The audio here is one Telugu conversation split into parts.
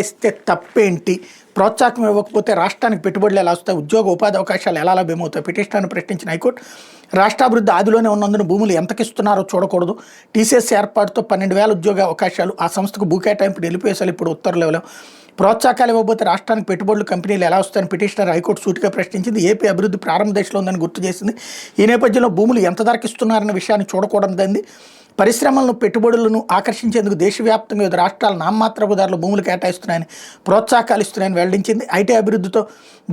ఇస్తే తప్పేంటి? ప్రోత్సాహం ఇవ్వకపోతే రాష్ట్రానికి పెట్టుబడులు ఎలా వస్తాయి? ఉద్యోగ ఉపాధి అవకాశాలు ఎలా లభ్యమవుతాయి? పిటిషన్ను ప్రశ్నించిన హైకోర్టు రాష్ట్రాభివృద్ధి ఆదిలోనే ఉన్నందున భూములు ఎంతకిస్తున్నారో చూడకూడదు. టీసీఎస్ ఏర్పాటుతో 12,000 ఉద్యోగ అవకాశాలు, ఆ సంస్థకు భూ కేటాయింపు నిలిపేశారు. ఇప్పుడు ఉత్తర్వులు ఇవ్వలేవు. ప్రోత్సాహకాలు ఇవ్వకపోతే రాష్ట్రానికి పెట్టుబడులు కంపెనీలు ఎలా వస్తాయని పిటిషనర్ హైకోర్టు సూటిగా ప్రశ్నించింది. ఏపీ అభివృద్ధి ప్రారంభ దశలో ఉందని గుర్తు చేసింది. ఈ నేపథ్యంలో భూములు ఎంత ధరకిస్తున్నారన్న విషయాన్ని చూడకూడదంది. పరిశ్రమలను పెట్టుబడులను ఆకర్షించేందుకు దేశవ్యాప్తంగా వివిధ రాష్ట్రాలు నామమాత్రపు ధరలు భూములు కేటాయిస్తున్నాయని, ప్రోత్సాహకాలు ఇస్తున్నాయని వెల్లడించింది. ఐటీ అభివృద్ధితో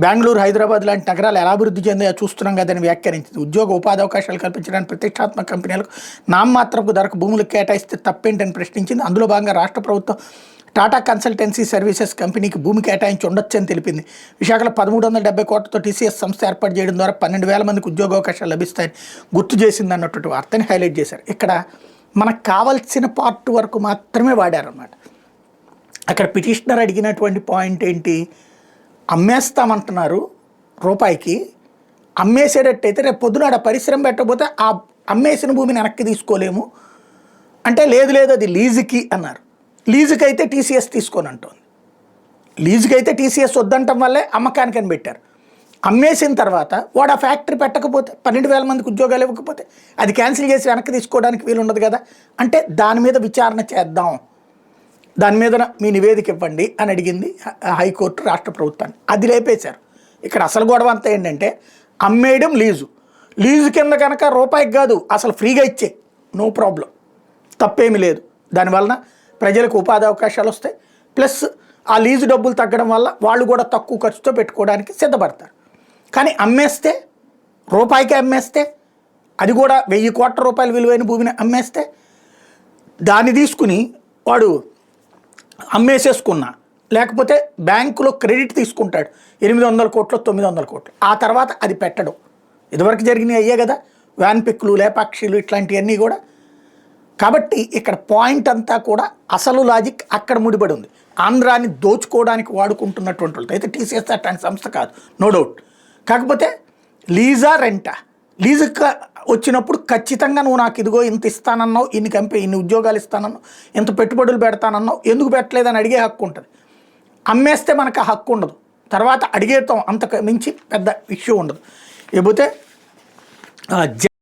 బెంగళూరు, హైదరాబాద్ లాంటి నగరాలు ఎలా అభివృద్ధి చెందాయో చూస్తున్నాం కదని వ్యాఖ్యానించింది. ఉద్యోగ ఉపాధి అవకాశాలు కల్పించడానికి ప్రతిష్టాత్మక కంపెనీలకు నామమాత్రపు ధరకు భూములు కేటాయిస్తే తప్పేంటని ప్రశ్నించింది. అందులో భాగంగా రాష్ట్ర ప్రభుత్వం టాటా కన్సల్టెన్సీ సర్వీసెస్ కంపెనీకి భూమి కేటాయించి ఉండొచ్చని తెలిపింది. విశాఖలో 1370 కోట్లతో టీసీఎస్ సంస్థ ఏర్పాటు చేయడం ద్వారా 12,000 మందికి ఉద్యోగ అవకాశాలు లభిస్తాయని గుర్తు చేసింది అన్నటువంటి వార్తని హైలైట్ చేశారు. ఇక్కడ మనకు కావాల్సిన పార్ట్ వరకు మాత్రమే వాడారన్నమాట. అక్కడ పిటిషనర్ అడిగినటువంటి పాయింట్ ఏంటి? అమ్మేస్తామంటున్నారు రూపాయికి, అమ్మేసేటట్టయితే రేపు పొద్దున పరిశ్రమ పెట్టకపోతే ఆ అమ్మేసిన భూమిని వెనక్కి తీసుకోలేము అంటే, లేదు అది లీజుకి అన్నారు. లీజుకి అయితే టీసీఎస్ తీసుకొని అంటుంది. లీజుకి అయితే టీసీఎస్ వద్దంటం వల్లే అమ్మకానికని పెట్టారు. అమ్మేసిన తర్వాత వాడు ఆ ఫ్యాక్టరీ పెట్టకపోతే 12,000 మందికి ఉద్యోగాలు ఇవ్వకపోతే అది క్యాన్సిల్ చేసి వెనక్కి తీసుకోవడానికి వీలు ఉండదు కదా. అంటే దాని మీద విచారణ చేద్దాం, దాని మీద మీ నివేదిక ఇవ్వండి అని అడిగింది హైకోర్టు రాష్ట్ర ప్రభుత్వాన్ని. అది లేపేశారు. ఇక్కడ అసలు గొడవ అంతా ఏంటంటే, అమ్మేయడం లీజు కింద కనుక రూపాయికి కాదు అసలు ఫ్రీగా ఇచ్చే, నో ప్రాబ్లం, తప్పేమీ లేదు. దానివలన ప్రజలకు ఉపాధి అవకాశాలు వస్తాయి. ప్లస్ ఆ లీజు డబ్బులు తగ్గడం వల్ల వాళ్ళు కూడా తక్కువ ఖర్చుతో పెట్టుకోవడానికి సిద్ధపడతారు. కానీ అమ్మేస్తే, రూపాయికి అమ్మేస్తే, అది కూడా 1000 కోట్ల రూపాయల విలువైన భూమిని అమ్మేస్తే, దాన్ని తీసుకుని వాడు అమ్మేసేసుకున్నా, లేకపోతే బ్యాంకులో క్రెడిట్ తీసుకుంటాడు 800 కోట్లు 900 కోట్లు, ఆ తర్వాత అది పెట్టడం. ఇదివరకు జరిగినవి అయ్యే కదా, వ్యాన్ పిక్కులు, లేపాక్షిలు, ఇట్లాంటివన్నీ కూడా. కాబట్టి ఇక్కడ పాయింట్ అంతా కూడా అసలు లాజిక్ అక్కడ ముడిపడి ఉంది. ఆంధ్రాన్ని దోచుకోవడానికి వాడుకుంటున్నటువంటి వాళ్ళు అయితే టీసీఎస్ అట్లాంటి సంస్థ కాదు, నో డౌట్. కాకపోతే లీజా రెంటా, లీజు వచ్చినప్పుడు ఖచ్చితంగా నువ్వు నాకు ఇదిగో ఇంత ఇస్తానన్నావు, ఇన్ని ఉద్యోగాలు ఇస్తానన్నావు, ఇంత పెట్టుబడులు పెడతానన్నావు, ఎందుకు పెట్టలేదని అడిగే హక్కు ఉంటుంది. అమ్మేస్తే మనకు ఆ హక్కు ఉండదు. తర్వాత అడిగేతాం, అంతకు మించి పెద్ద ఇష్యూ ఉండదు. లేకపోతే